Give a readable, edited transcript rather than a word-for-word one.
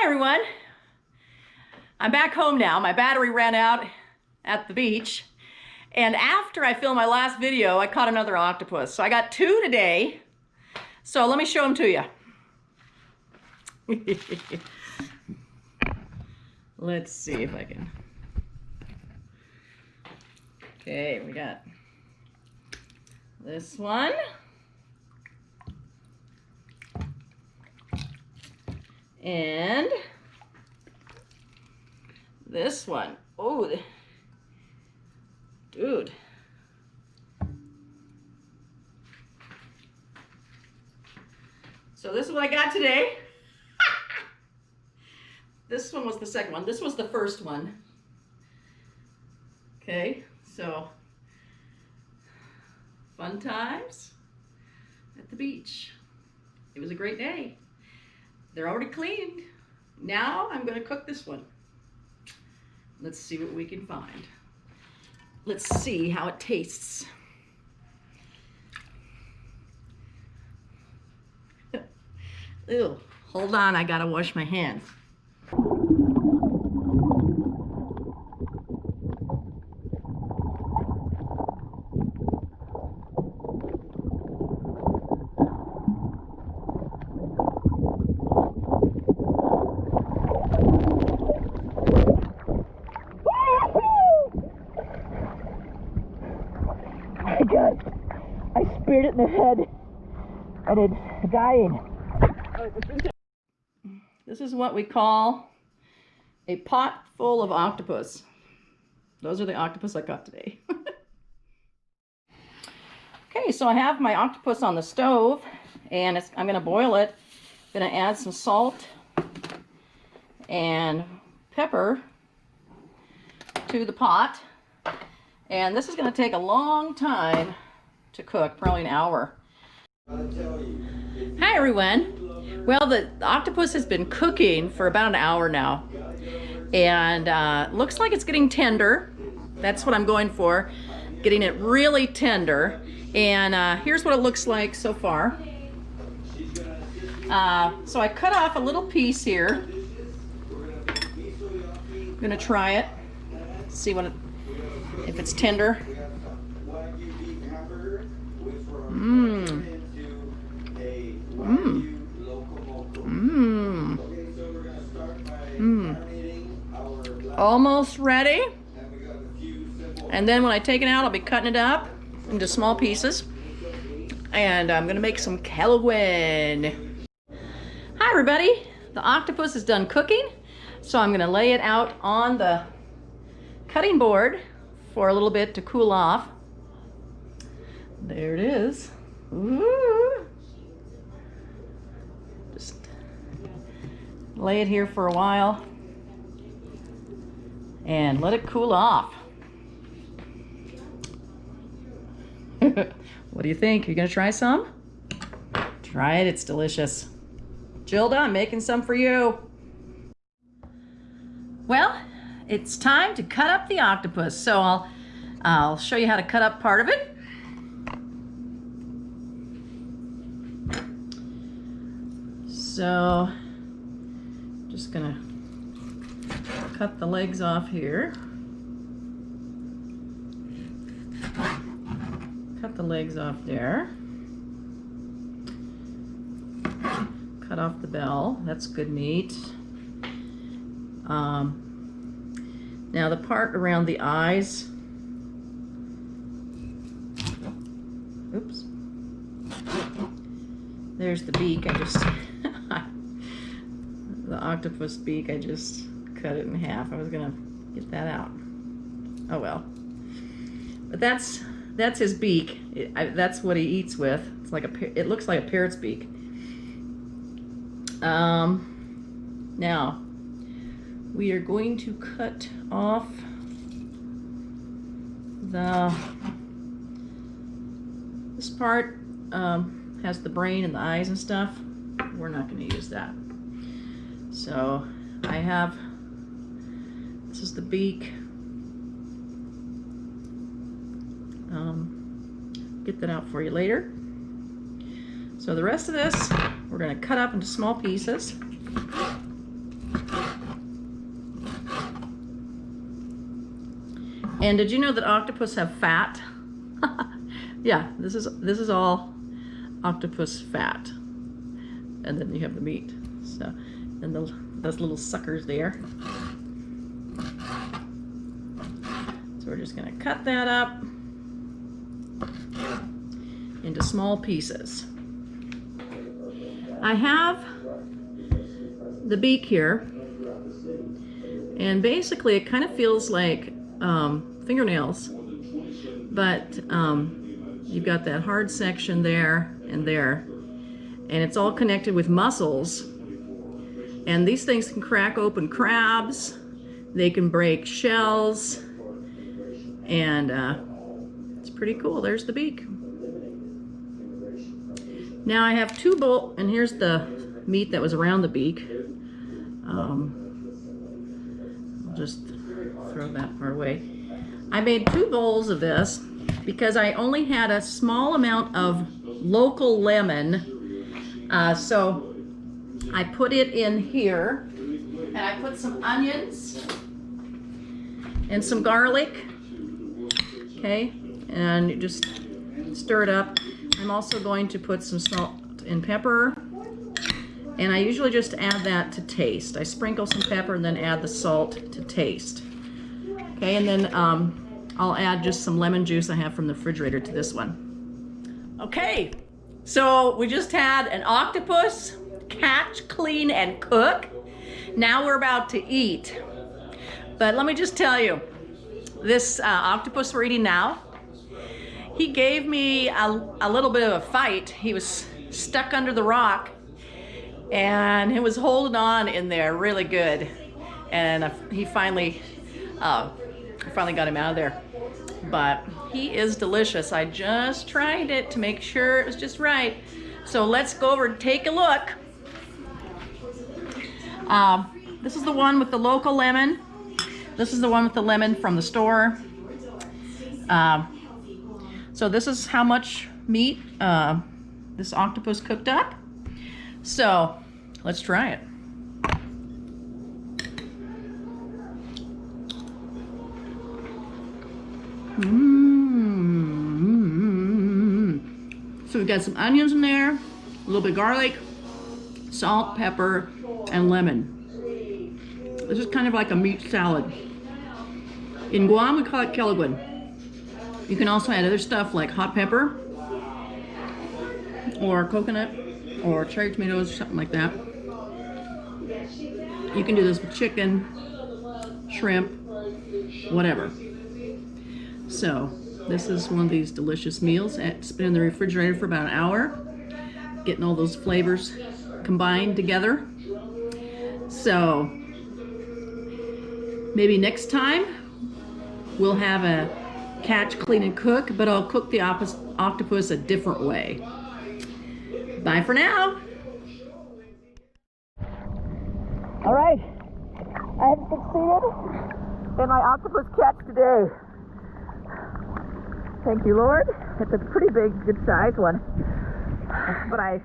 everyone. I'm back home now. My battery ran out at the beach. And after I filmed my last video, I caught another octopus. So I got two today. So let me show them to you. Let's see if I can. Okay, we got this one. And this one. Oh, dude. So this is what I got today. This one was the second one. This was the first one. Okay, so fun times at the beach. It was a great day. They're already cleaned. Now I'm going to cook this one. Let's see what we can find. Let's see how it tastes. Ew, hold on, I gotta wash my hands. I speared it in the head and it's dying. This is what we call a pot full of octopus. Those are the octopus I caught today. Okay, so I have my octopus on the stove and I'm going to boil it. I'm going to add some salt and pepper to the pot. And this is going to take a long time to cook, probably an hour. Hi everyone. Well, the octopus has been cooking for about an hour now. And looks like it's getting tender. That's what I'm going for. Getting it really tender. And here's what it looks like so far. So I cut off a little piece here. I'm gonna try it. See what if it's tender. Almost ready. And then when I take it out, I'll be cutting it up into small pieces. And I'm gonna make some kelwin. Hi everybody. The octopus is done cooking. So I'm gonna lay it out on the cutting board for a little bit to cool off. There it is. Ooh. Just lay it here for a while and let it cool off. What do you think? You're gonna try some? Try it, it's delicious. Jilda, I'm making some for you. Well, it's time to cut up the octopus. So I'll show you how to cut up part of it. So just gonna cut the legs off here. Cut the legs off there. Cut off the bell. That's good meat. Now the part around the eyes. Oops. There's the beak. I just the octopus beak. I just cut it in half. I was gonna get that out. Oh well. But that's his beak. That's what he eats with. It's like it looks like a parrot's beak. Now we are going to cut off this part has the brain and the eyes and stuff. We're not going to use that. So I have, this is the beak. Get that out for you later. So the rest of this, we're going to cut up into small pieces. And did you know that octopus have fat? Yeah, this is all octopus fat. And then you have the meat. So, and those little suckers there. So we're just gonna cut that up into small pieces. I have the beak here, and basically it kind of feels like fingernails, but you've got that hard section there and there, and it's all connected with muscles, and these things can crack open crabs, they can break shells, and it's pretty cool. There's the beak. Now I have two bowls, and here's the meat that was around the beak. I'll just throw that part away. I made 2 bowls of this because I only had a small amount of local lemon. So I put it in here, and I put some onions and some garlic. Okay, and you just stir it up. I'm also going to put some salt and pepper, and I usually just add that to taste. I sprinkle some pepper and then add the salt to taste. Okay, and then I'll add just some lemon juice I have from the refrigerator to this one. Okay, so we just had an octopus catch, clean, and cook. Now we're about to eat. But let me just tell you, this octopus we're eating now, he gave me a little bit of a fight. He was stuck under the rock, and he was holding on in there really good. And he finally got him out of there. But he is delicious. I just tried it to make sure it was just right. So let's go over and take a look. This is the one with the local lemon. This is the one with the lemon from the store. So this is how much meat this octopus cooked up. So let's try it. So we've got some onions in there, a little bit of garlic, salt, pepper, and lemon. This is kind of like a meat salad. In Guam, we call it kelaguen. You can also add other stuff like hot pepper, or coconut, or cherry tomatoes, something like that. You can do this with chicken, shrimp, whatever. So this is one of these delicious meals. It's been in the refrigerator for about an hour, getting all those flavors combined together. So maybe next time we'll have a catch, clean, and cook, but I'll cook the octopus a different way. Bye for now. All right, I have succeeded in my octopus catch today. Thank you, Lord. It's a pretty big, good sized one. But I